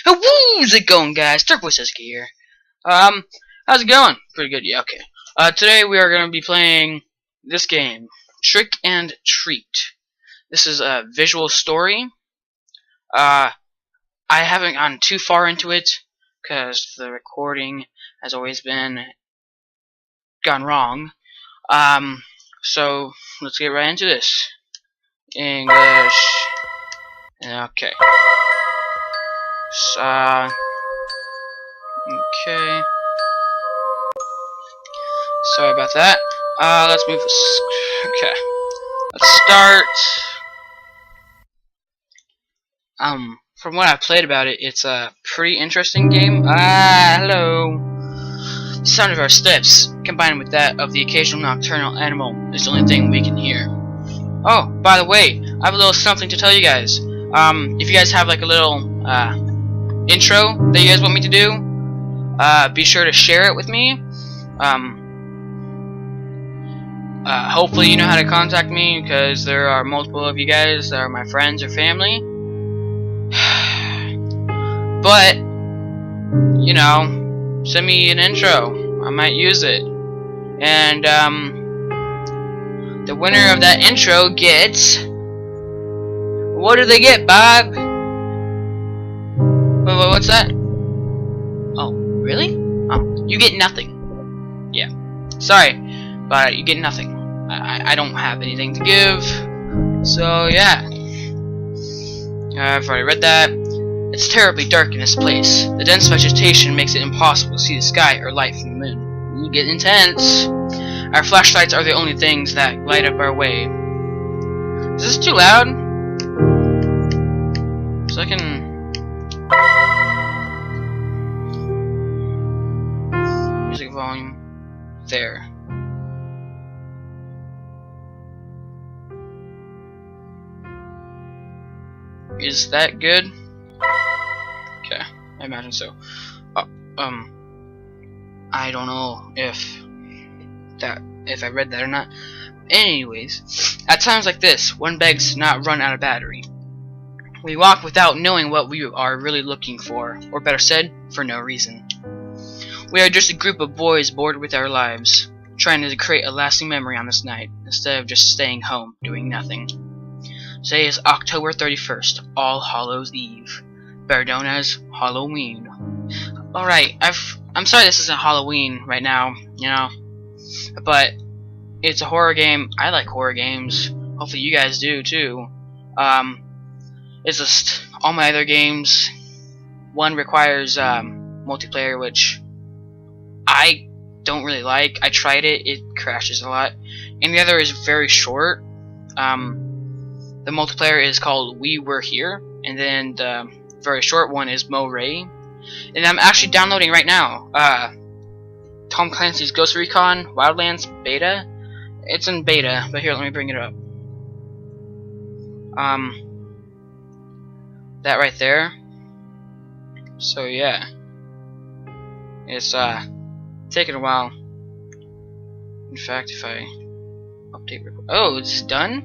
How's it going, guys? Turquoise here. How's it going? Pretty good, yeah, okay. Today we are going to be playing this game, Trick and Treat. This is a visual story. I haven't gotten too far into it, because the recording has always gone wrong. So, let's get right into this. English. Okay. Okay. Sorry about that. Let's move this. Okay. Let's start. From what I've played about it, it's a pretty interesting game. Hello. The sound of our steps, combined with that of the occasional nocturnal animal, is the only thing we can hear. Oh, by the way, I have a little something to tell you guys. If you guys have like a little, intro that you guys want me to do, be sure to share it with me. Hopefully you know how to contact me, because there are multiple of you guys that are my friends or family. But, you know, send me an intro. I might use it. And, the winner of that intro gets... What do they get, Bob? What's that? Oh, really? Oh, you get nothing. Yeah. Sorry, but you get nothing. I don't have anything to give. So, yeah. I've already read that. It's terribly dark in this place. The dense vegetation makes it impossible to see the sky or light from the moon. You get intense. Our flashlights are the only things that light up our way. Is this too loud? So I can... Music volume. There. Is that good? Okay, I imagine so. I don't know if I read that or not. Anyways, at times like this, one begs to not run out of battery. We walk without knowing what we are really looking for, or better said, for no reason. We are just a group of boys bored with our lives, trying to create a lasting memory on this night, instead of just staying home, doing nothing. Today is October 31st, All Hallows Eve, better known as Halloween. Alright, I'm sorry this isn't Halloween right now, you know, but it's a horror game. I like horror games. Hopefully you guys do too. It's just all my other games. One requires multiplayer, which I don't really like. I tried it; it crashes a lot. And the other is very short. The multiplayer is called We Were Here, and then the very short one is Mo Ray. And I'm actually downloading right now Tom Clancy's Ghost Recon Wildlands beta. It's in beta, but here, let me bring it up. That right there. So yeah, it's taking a while. In fact, if I update, oh, it's done.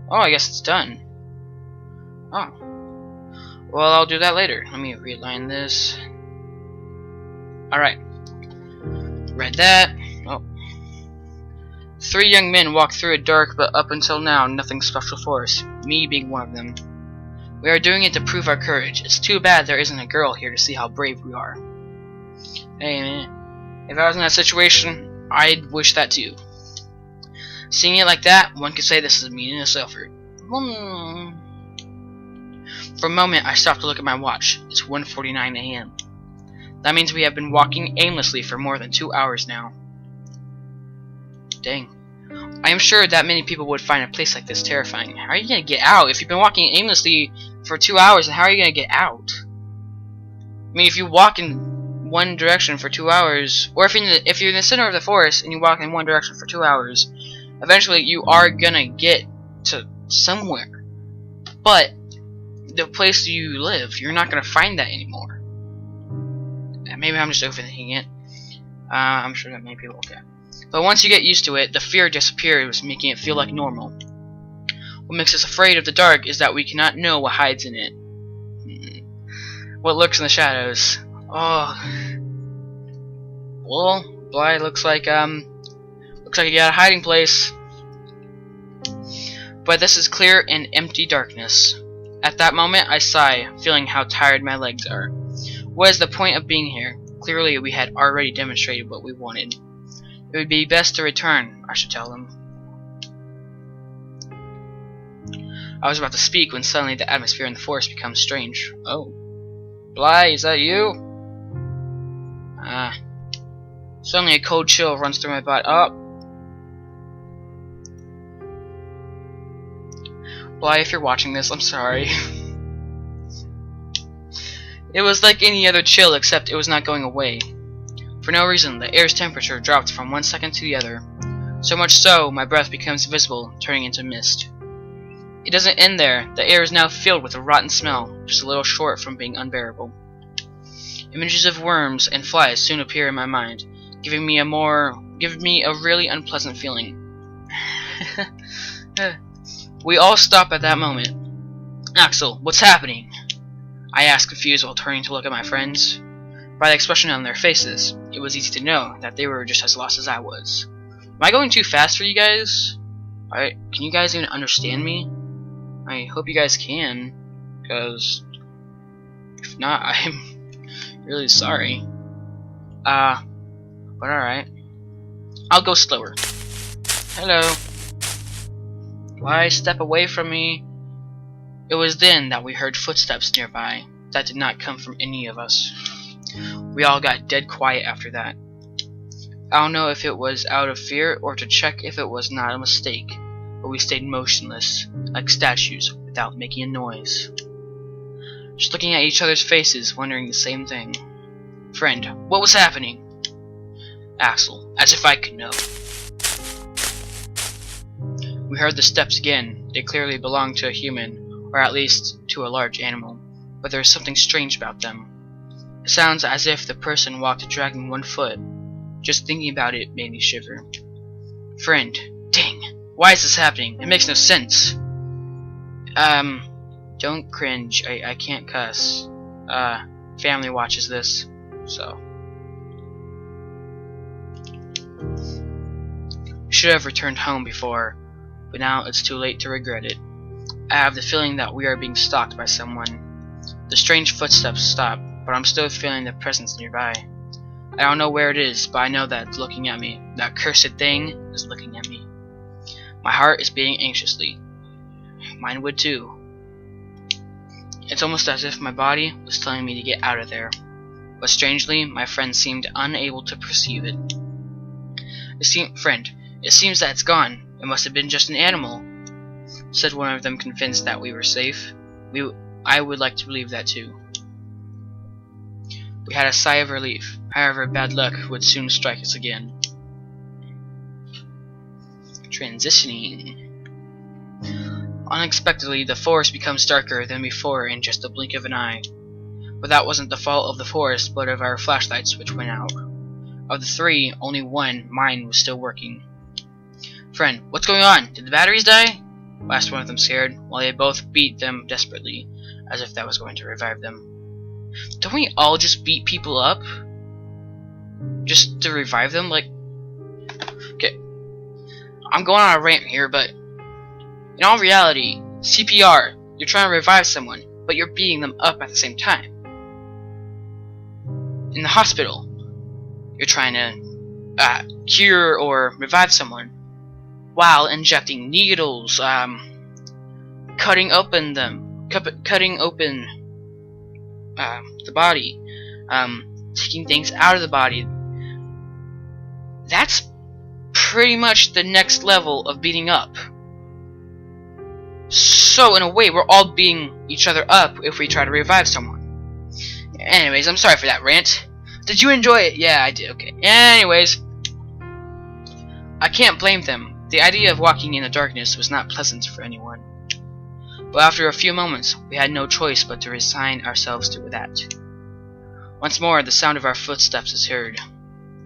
Oh, I guess it's done. Oh, well, I'll do that later. Let me realign this. Alright. Read that. Oh. 3 young men walk through a dark, but up until now, nothing special for us. Me being one of them. We are doing it to prove our courage. It's too bad there isn't a girl here to see how brave we are. Hey, man. If I was in that situation, I'd wish that too. Seeing it like that, one could say this is a meaningless effort. For a moment, I stopped to look at my watch. It's 1:49 a.m. That means we have been walking aimlessly for more than 2 hours now. Dang. I am sure that many people would find a place like this terrifying. How are you going to get out? If you've been walking aimlessly for 2 hours, how are you going to get out? I mean, if you walk in one direction for 2 hours, or if you're in the center of the forest and you walk in one direction for 2 hours, eventually you are going to get to somewhere. But the place you live, you're not going to find that anymore. Maybe I'm just overthinking it. I'm sure that many people okay. But once you get used to it, the fear disappears, making it feel like normal. What makes us afraid of the dark is that we cannot know what hides in it. What lurks in the shadows? Oh. Well, Bly looks like he got a hiding place. But this is clear and empty darkness. At that moment, I sigh, feeling how tired my legs are. What is the point of being here? Clearly, we had already demonstrated what we wanted. It would be best to return, I should tell them. I was about to speak when suddenly the atmosphere in the forest becomes strange. Oh. Bly, is that you? Suddenly a cold chill runs through my body. Oh. Bly, if you're watching this, I'm sorry. It was like any other chill, except it was not going away. For no reason, the air's temperature dropped from one second to the other. So much so, my breath becomes visible, turning into mist. It doesn't end there. The air is now filled with a rotten smell, just a little short from being unbearable. Images of worms and flies soon appear in my mind, giving me a really unpleasant feeling. We all stop at that moment. Axel, what's happening? I asked, confused while turning to look at my friends. By the expression on their faces, it was easy to know that they were just as lost as I was. Am I going too fast for you guys? Can you guys even understand me? I hope you guys can, because if not, I'm really sorry. But alright. I'll go slower. Hello. Why step away from me? It was then that we heard footsteps nearby that did not come from any of us. We all got dead quiet after that. I don't know if it was out of fear or to check if it was not a mistake, but we stayed motionless, like statues, without making a noise. Just looking at each other's faces, wondering the same thing. Friend, what was happening? Axel, as if I could know. We heard the steps again. They clearly belonged to a human, or at least to a large animal, but there was something strange about them. It sounds as if the person walked dragging one foot. Just thinking about it made me shiver. Friend, dang, why is this happening? It makes no sense. Don't cringe. I can't cuss. Family watches this, so. We should have returned home before, but now it's too late to regret it. I have the feeling that we are being stalked by someone. The strange footsteps stop, but I'm still feeling the presence nearby. I don't know where it is, but I know that it's looking at me. That cursed thing is looking at me. My heart is beating anxiously. Mine would too. It's almost as if my body was telling me to get out of there. But strangely, my friend seemed unable to perceive it. Friend, it seems that it's gone. It must have been just an animal, said one of them, convinced that we were safe. I would like to believe that too. We had a sigh of relief. However, bad luck would soon strike us again. Transitioning. Unexpectedly, the forest becomes darker than before in just the blink of an eye. But that wasn't the fault of the forest, but of our flashlights, which went out. Of the three, only one, mine, was still working. Friend, what's going on? Did the batteries die? Asked one of them, scared, while they both beat them desperately, as if that was going to revive them. Don't we all just beat people up? Just to revive them? Like, okay, I'm going on a rant here, but in all reality, CPR, you're trying to revive someone, but you're beating them up at the same time. In the hospital, you're trying to cure or revive someone while injecting needles, cutting open the body, taking things out of the body. That's pretty much the next level of beating up. So in a way, we're all beating each other up if we try to revive someone. Anyways, I'm sorry for that rant. Did you enjoy it? Yeah, I did. Okay. Anyways, I can't blame them. The idea of walking in the darkness was not pleasant for anyone. But after a few moments, we had no choice but to resign ourselves to that. Once more, the sound of our footsteps is heard,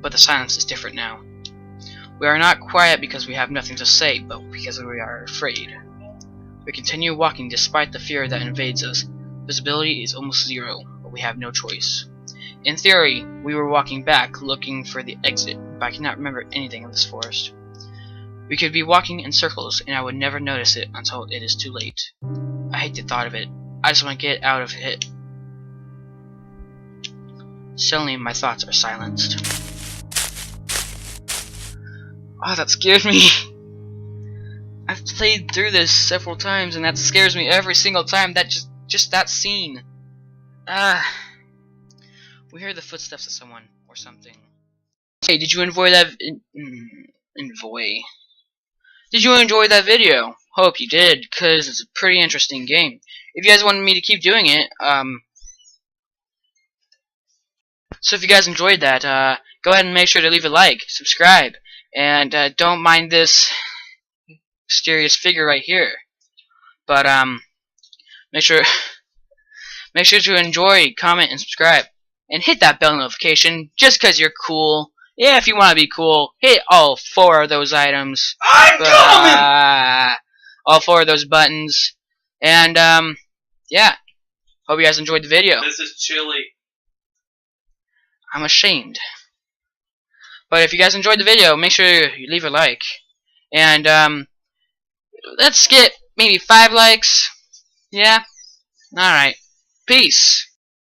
but the silence is different now. We are not quiet because we have nothing to say, but because we are afraid. We continue walking despite the fear that invades us. Visibility is almost zero, but we have no choice. In theory, we were walking back, looking for the exit, but I cannot remember anything of this forest. We could be walking in circles, and I would never notice it until it is too late. I hate the thought of it. I just want to get out of it. Suddenly, my thoughts are silenced. Oh, that scared me. I've played through this several times, and that scares me every single time. That just that scene. We hear the footsteps of someone or something. Hey, did you enjoy that? Did you enjoy that video? Hope you did, cause it's a pretty interesting game. If you guys wanted me to keep doing it, so if you guys enjoyed that, go ahead and make sure to leave a like, subscribe, and don't mind this mysterious figure right here. But make sure to enjoy, comment, and subscribe, and hit that bell notification just 'cause you're cool. Yeah, if you want to be cool, hit all 4 of those items. I'm coming! All 4 of those buttons. And, yeah. Hope you guys enjoyed the video. This is chilly. I'm ashamed. But if you guys enjoyed the video, make sure you leave a like. And, let's get maybe 5 likes. Yeah? Alright. Peace.